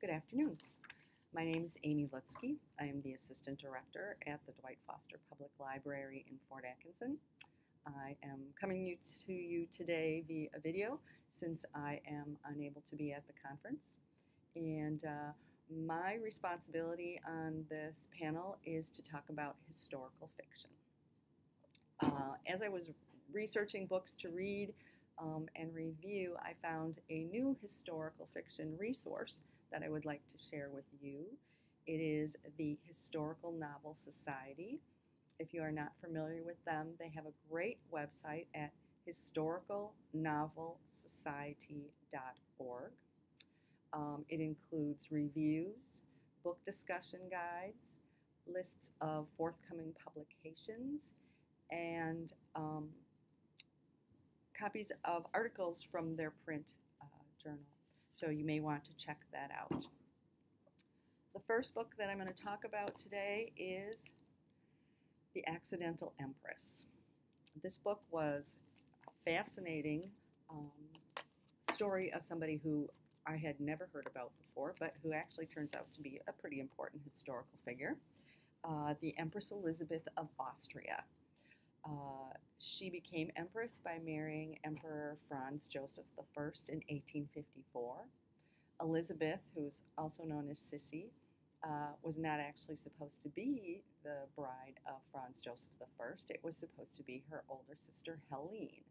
Good afternoon. My name is Amy Lutzke. I am the Assistant Director at the Dwight Foster Public Library in Fort Atkinson. I am coming to you today via a video since I am unable to be at the conference. And my responsibility on this panel is to talk about historical fiction. As I was researching books to read and review, I found a new historical fiction resource that I would like to share with you. It is the Historical Novel Society. If you are not familiar with them, they have a great website at historicalnovelsociety.org. It includes reviews, book discussion guides, lists of forthcoming publications, and copies of articles from their print journal. So you may want to check that out. The first book that I'm going to talk about today is The Accidental Empress. This book was a fascinating story of somebody who I had never heard about before, but who actually turns out to be a pretty important historical figure. The Empress Elizabeth of Austria. She became empress by marrying Emperor Franz Joseph I in 1854. Elizabeth, who's also known as Sissy, was not actually supposed to be the bride of Franz Joseph I. It was supposed to be her older sister, Helene.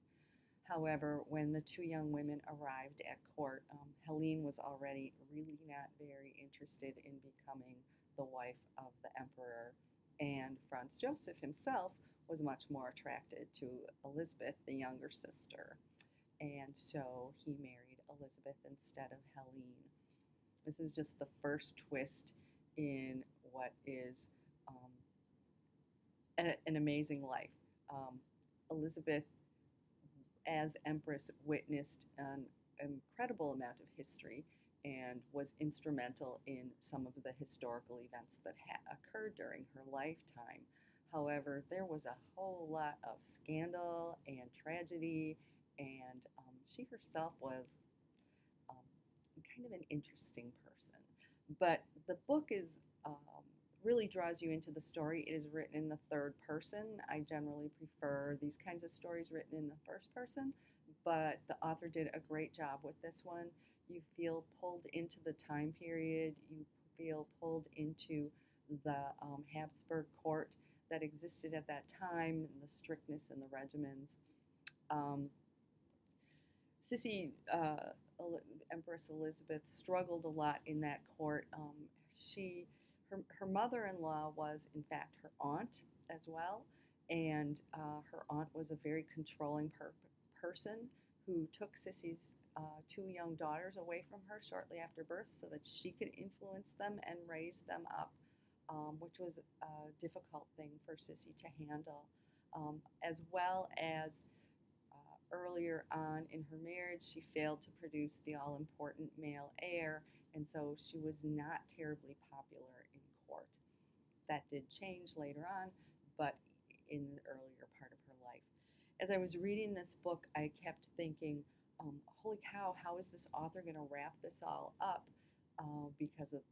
However, when the two young women arrived at court, Helene was already really not very interested in becoming the wife of the emperor, and Franz Joseph himself was much more attracted to Elizabeth, the younger sister, and so he married Elizabeth instead of Helene. This is just the first twist in what is an amazing life. Elizabeth, as Empress, witnessed an incredible amount of history and was instrumental in some of the historical events that occurred during her lifetime. However, there was a whole lot of scandal and tragedy, and she herself was kind of an interesting person. But the book is really draws you into the story. It is written in the third person. I generally prefer these kinds of stories written in the first person, but the author did a great job with this one. You feel pulled into the time period. You feel pulled into the Habsburg court that existed at that time, and the strictness and the regimens. Sissy, Empress Elizabeth, struggled a lot in that court. Her mother-in-law was, in fact, her aunt as well, and her aunt was a very controlling person who took Sissy's two young daughters away from her shortly after birth so that she could influence them and raise them up. Which was a difficult thing for Sissy to handle, as well as earlier on in her marriage, she failed to produce the all-important male heir, and so she was not terribly popular in court. That did change later on, but in the earlier part of her life. As I was reading this book, I kept thinking, holy cow, how is this author going to wrap this all up? Because of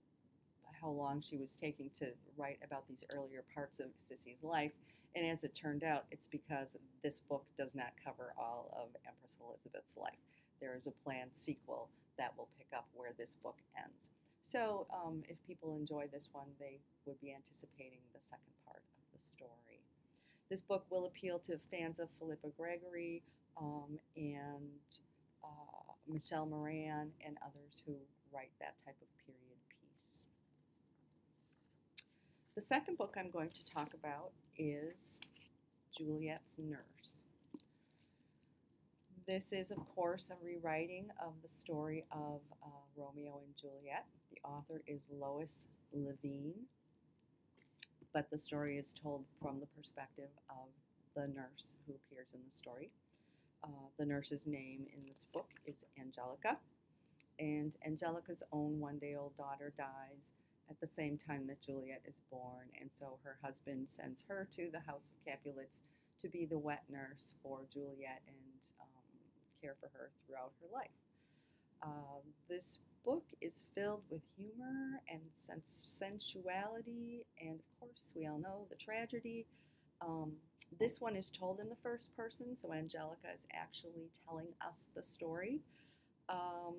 how long she was taking to write about these earlier parts of Sissy's life. And as it turned out, it's because this book does not cover all of Empress Elizabeth's life. There is a planned sequel that will pick up where this book ends. So if people enjoy this one, they would be anticipating the second part of the story. This book will appeal to fans of Philippa Gregory and Michelle Moran and others who write that type of period piece. The second book I'm going to talk about is Juliets Nurse. This is, of course, a rewriting of the story of Romeo and Juliet. The author is Lois Levine, but the story is told from the perspective of the nurse who appears in the story. The nurse's name in this book is Angelica, and Angelica's own one-day-old daughter dies at the same time that Juliet is born, and so her husband sends her to the House of Capulets to be the wet nurse for Juliet and care for her throughout her life. This book is filled with humor and sensuality, and of course, we all know the tragedy. Um, this one is told in the first person, so Angelica is actually telling us the story. Um,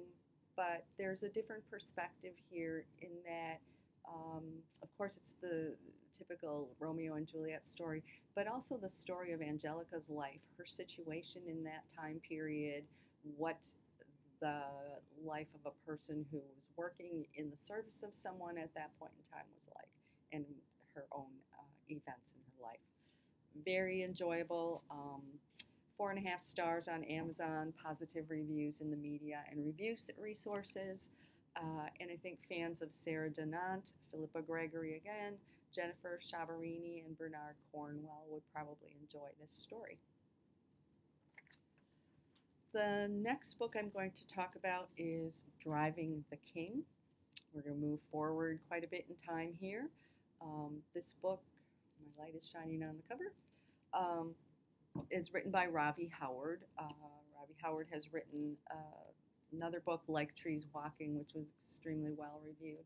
but there's a different perspective here in that, um, of course, it's the typical Romeo and Juliet story, but also the story of Angelica's life, her situation in that time period, what the life of a person who was working in the service of someone at that point in time was like, and her own events in her life. Very enjoyable. 4.5 stars on Amazon, positive reviews in the media and review resources. And I think fans of Sarah Danant, Philippa Gregory again, Jennifer Chavarini, and Bernard Cornwell would probably enjoy this story. The next book I'm going to talk about is Driving the King. We're going to move forward quite a bit in time here. This book, my light is shining on the cover, is written by Ravi Howard. Ravi Howard has written another book, Like Trees Walking, which was extremely well reviewed.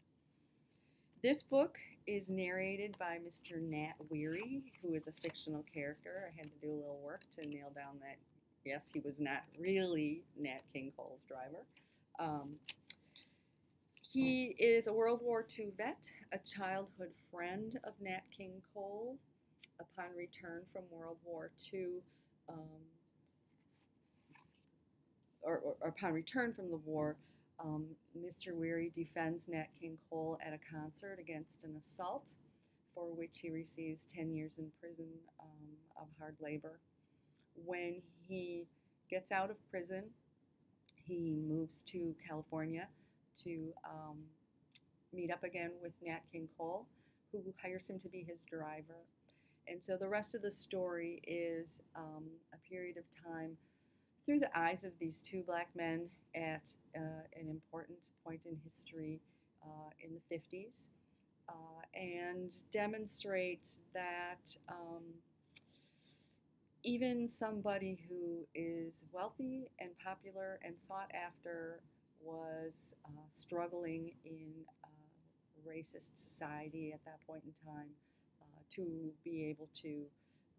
This book is narrated by Mr. Nat Weary, who is a fictional character. I had to do a little work to nail down that, yes, he was not really Nat King Cole's driver. He is a World War II vet, a childhood friend of Nat King Cole. Upon return from World War II, or upon return from the war, Mr. Weary defends Nat King Cole at a concert against an assault, for which he receives 10 years in prison of hard labor. When he gets out of prison, he moves to California to meet up again with Nat King Cole, who hires him to be his driver. And so the rest of the story is a period of time through the eyes of these two black men at an important point in history in the 50s, and demonstrates that even somebody who is wealthy and popular and sought after was struggling in a racist society at that point in time, to be able to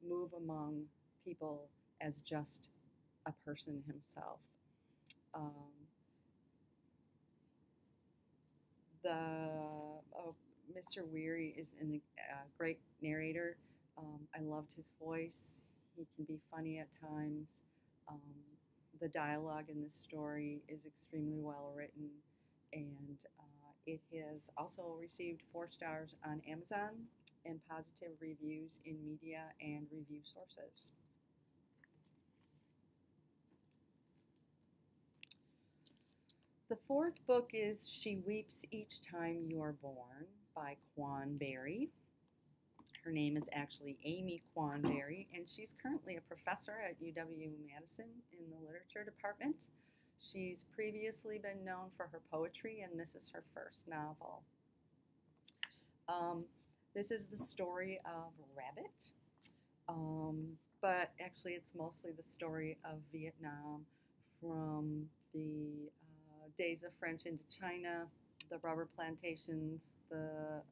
move among people as just a person himself. Mr. Weary is a great narrator. I loved his voice. He can be funny at times. The dialogue in this story is extremely well written, and it has also received 4 stars on Amazon and positive reviews in media and review sources. The 4th book is She Weeps Each Time You're Born by Quan Berry. Her name is actually Amy Quan Berry, and she's currently a professor at UW-Madison in the literature department. She's previously been known for her poetry, and this is her first novel. This is the story of Rabbit, but actually it's mostly the story of Vietnam from the days of French Indochina, the rubber plantations, the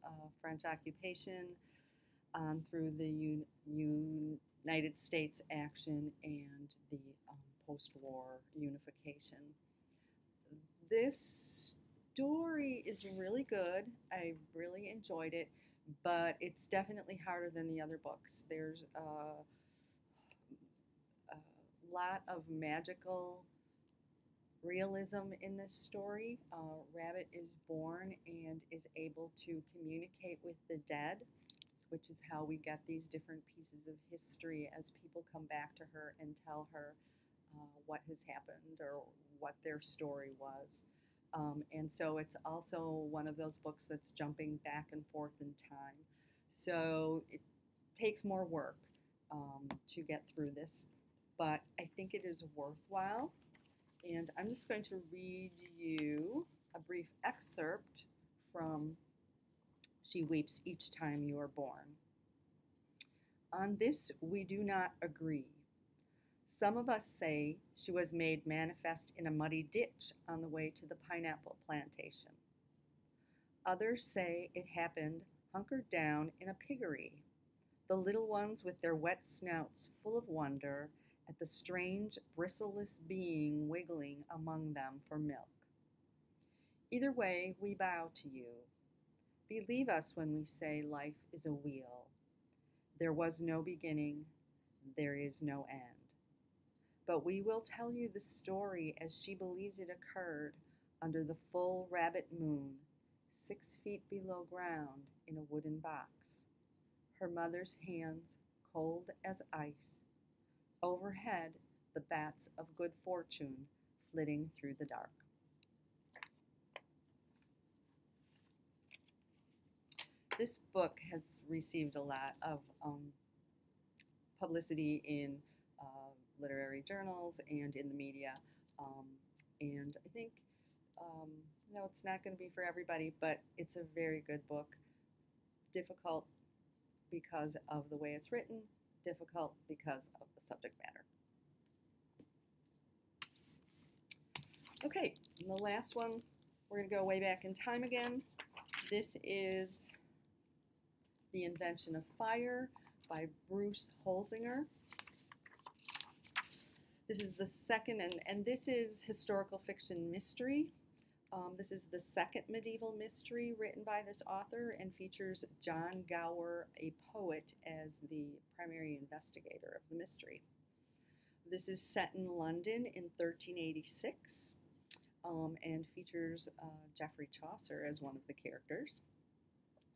French occupation, on through the United States action and the post-war unification. This story is really good. I really enjoyed it, but it's definitely harder than the other books. There's a lot of magical realism in this story. Rabbit is born and is able to communicate with the dead, which is how we get these different pieces of history as people come back to her and tell her what has happened or what their story was. And so it's also one of those books that's jumping back and forth in time. So it takes more work to get through this, but I think it is worthwhile. And I'm just going to read you a brief excerpt from She Weeps Each Time You Are Born. On this we do not agree. Some of us say she was made manifest in a muddy ditch on the way to the pineapple plantation. Others say it happened hunkered down in a piggery, the little ones with their wet snouts full of wonder at the strange bristleless being wiggling among them for milk. Either way, we bow to you. Believe us when we say life is a wheel. There was no beginning, there is no end. But we will tell you the story as she believes it occurred under the full rabbit moon, 6 feet below ground in a wooden box. Her mother's hands cold as ice. Overhead, the bats of good fortune flitting through the dark. This book has received a lot of publicity in literary journals and in the media. And I think, no, it's not going to be for everybody, but it's a very good book. Difficult because of the way it's written, difficult because of the subject matter. Okay, and the last one, we're going to go way back in time again. This is The Invention of Fire by Bruce Holzinger. This is the second, and this is historical fiction mystery. This is the second medieval mystery written by this author and features John Gower, a poet, as the primary investigator of the mystery. This is set in London in 1386 and features Geoffrey Chaucer as one of the characters.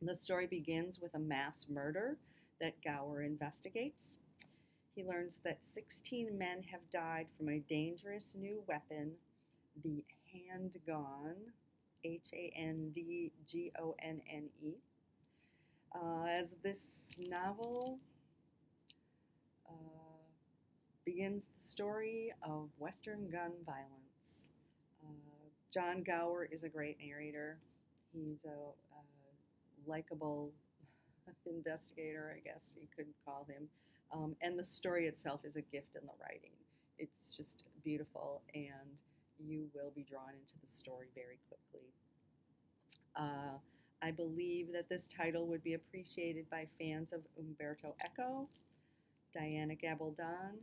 The story begins with a mass murder that Gower investigates. He learns that 16 men have died from a dangerous new weapon, the handgun, Handgonne. As this novel begins the story of Western gun violence. John Gower is a great narrator. He's a likable investigator, I guess you could call him. And the story itself is a gift in the writing. It's just beautiful, and you will be drawn into the story very quickly. I believe that this title would be appreciated by fans of Umberto Eco, Diana Gabaldon,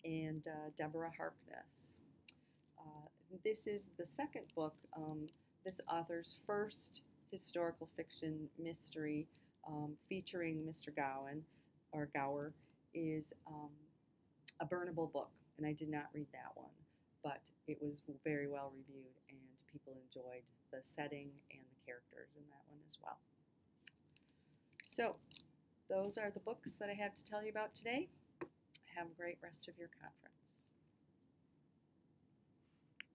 and Deborah Harkness. This is the second book, this author's first historical fiction mystery featuring Mr. Gower is A Burnable Book, and I did not read that one, but it was very well reviewed and people enjoyed the setting and the characters in that one as well. So those are the books that I have to tell you about today. Have a great rest of your conference.